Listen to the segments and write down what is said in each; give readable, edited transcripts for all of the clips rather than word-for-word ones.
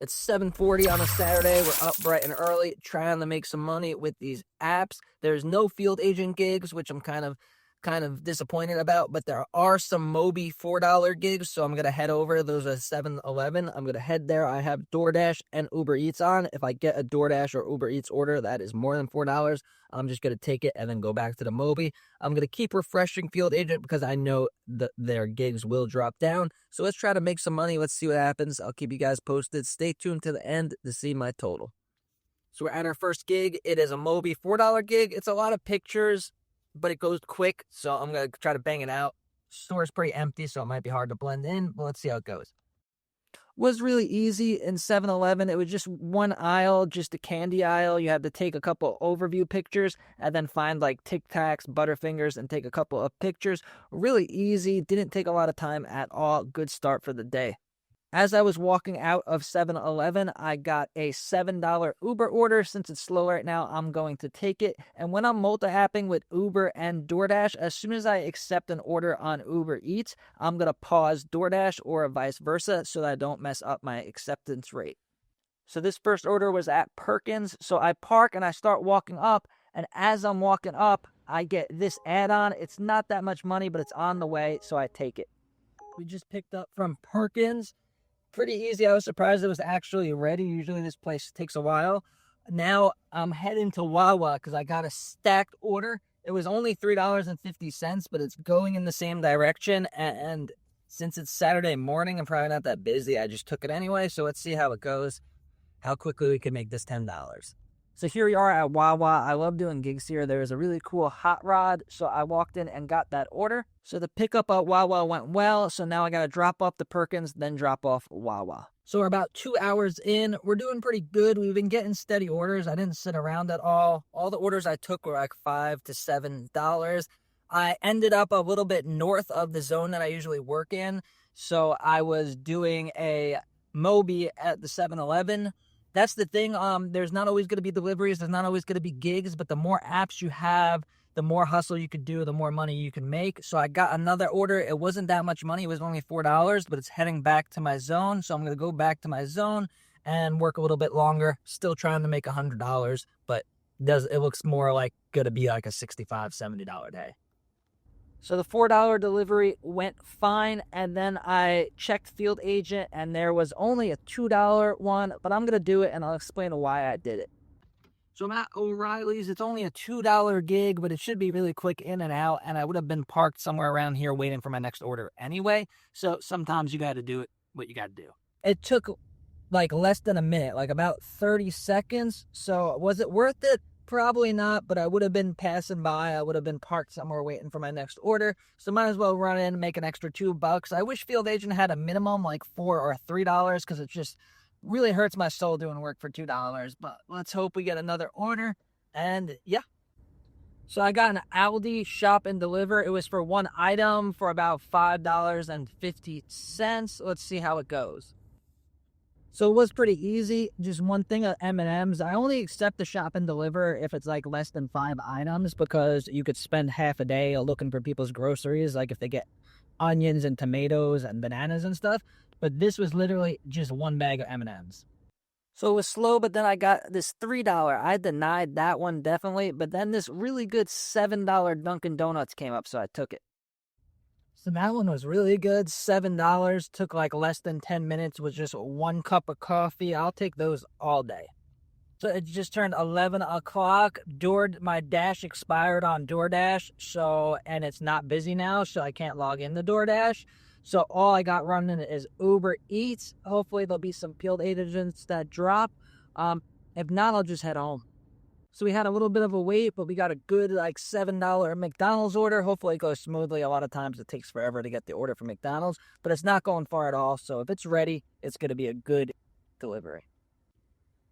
It's 7:40 on a Saturday. We're up bright and early trying to make some money with these apps. There's no field agent gigs, which I'm kind of disappointed about, but there are some Mobee $4 gigs, so I'm going to head over. Those are 7-Eleven. I'm going to head there. I have DoorDash and Uber Eats on. If I get a DoorDash or Uber Eats order that is more than $4, I'm just going to take it and then go back to the Mobee. I'm going to keep refreshing field agent because I know that their gigs will drop down. So let's try to make some money. Let's see what happens. I'll keep you guys posted. Stay tuned to the end to see my total. So we're at our first gig. It is a Mobee $4 gig. It's a lot of pictures, but it goes quick, so I'm going to try to bang it out. Store's pretty empty, so it might be hard to blend in, but let's see how it goes. Was really easy in 7-Eleven. It was just one aisle, just a candy aisle. You had to take a couple overview pictures and then find like Tic Tacs, Butterfingers, and take a couple of pictures. Really easy. Didn't take a lot of time at all. Good start for the day. As I was walking out of 7-Eleven, I got a $7 Uber order. Since it's slow right now, I'm going to take it. And when I'm multi-apping with Uber and DoorDash, as soon as I accept an order on Uber Eats, I'm going to pause DoorDash or vice versa so that I don't mess up my acceptance rate. So this first order was at Perkins. So I park and I start walking up. And as I'm walking up, I get this add-on. It's not that much money, but it's on the way, so I take it. We just picked up from Perkins. Pretty easy. I was surprised it was actually ready. Usually this place takes a while. Now I'm heading to Wawa because I got a stacked order. It was only $3.50, but it's going in the same direction. And since it's Saturday morning, I'm probably not that busy. I just took it anyway. So let's see how it goes, how quickly we can make this $10. So here we are at Wawa. I love doing gigs here. There was a really cool hot rod, so I walked in and got that order. So the pickup at Wawa went well, so now I got to drop off the Perkins, then drop off Wawa. So we're about 2 hours in. We're doing pretty good. We've been getting steady orders. I didn't sit around at all. All the orders I took were like $5 to $7. I ended up a little bit north of the zone that I usually work in, so I was doing a Mobee at the 7-Eleven. That's the thing. There's not always going to be deliveries. There's not always going to be gigs, but the more apps you have, the more hustle you could do, the more money you can make. So I got another order. It wasn't that much money. It was only $4, but it's heading back to my zone. So I'm going to go back to my zone and work a little bit longer. Still trying to make $100, but it looks more like going to be like a $65, $70 day. So the $4 delivery went fine, and then I checked field agent, and there was only a $2 one, but I'm going to do it, and I'll explain why I did it. So I'm at O'Reilly's. It's only a $2 gig, but it should be really quick in and out, and I would have been parked somewhere around here waiting for my next order anyway, so sometimes you got to do it what you got to do. It took like less than a minute, like about 30 seconds, so was it worth it? Probably not, but I would have been passing by. I would have been parked somewhere waiting for my next order. So might as well run in and make an extra $2. I wish field agent had a minimum like $4 or $3 because it just really hurts my soul doing work for $2. But let's hope we get another order. And yeah. So I got an Aldi shop and deliver. It was for one item for about $5.50. Let's see how it goes. So it was pretty easy. Just one thing of M&Ms. I only accept the shop and deliver if it's like less than 5 items because you could spend half a day looking for people's groceries, like if they get onions and tomatoes and bananas and stuff. But this was literally just one bag of M&Ms. So it was slow, but then I got this $3. I denied that one definitely, but then this really good $7 Dunkin' Donuts came up, so I took it. So that one was really good. $7. Took like less than 10 minutes with just 1 cup of coffee. I'll take those all day. So it just turned 11 o'clock. My Dash expired on DoorDash. And it's not busy now, so I can't log into DoorDash. So all I got running is Uber Eats. Hopefully there'll be some field agents that drop. If not, I'll just head home. So we had a little bit of a wait, but we got a good like $7 McDonald's order. Hopefully it goes smoothly. A lot of times it takes forever to get the order from McDonald's, but it's not going far at all. So if it's ready, it's going to be a good delivery.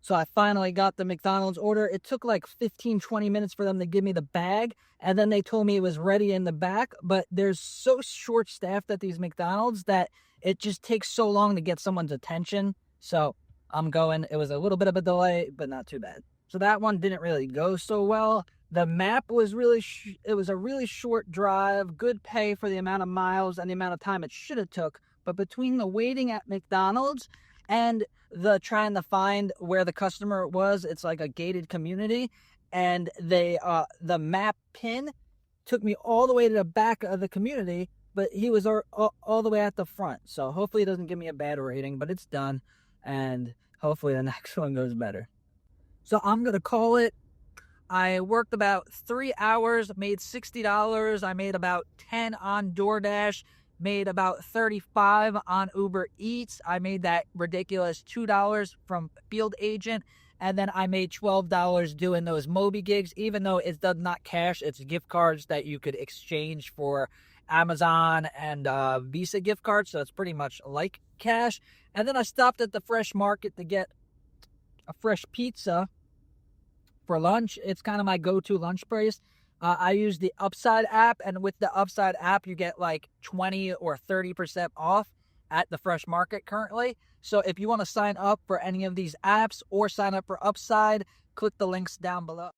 So I finally got the McDonald's order. It took like 15-20 minutes for them to give me the bag, and then they told me it was ready in the back, but there's so short-staffed at these McDonald's that it just takes so long to get someone's attention. So I'm going. It was a little bit of a delay, but not too bad. So that one didn't really go so well. The map was it was a really short drive, good pay for the amount of miles and the amount of time it should have took. But between the waiting at McDonald's and the trying to find where the customer was. It's like a gated community, and the map pin took me all the way to the back of the community, but he was all the way at the front. So hopefully it doesn't give me a bad rating, but it's done, and hopefully the next one goes better. So I'm gonna call it. I worked about 3 hours, made $60. I made about 10 on DoorDash, made about 35 on Uber Eats. I made that ridiculous $2 from field agent, and then I made $12 doing those Mobee gigs. Even though it does not cash, it's gift cards that you could exchange for Amazon and Visa gift cards, so it's pretty much like cash. And then I stopped at the fresh market to get a fresh pizza for lunch. It's kind of my go-to lunch place. I use the Upside app, and with the Upside app, you get like 20 or 30% off at the fresh market currently. So if you want to sign up for any of these apps or sign up for Upside, click the links down below.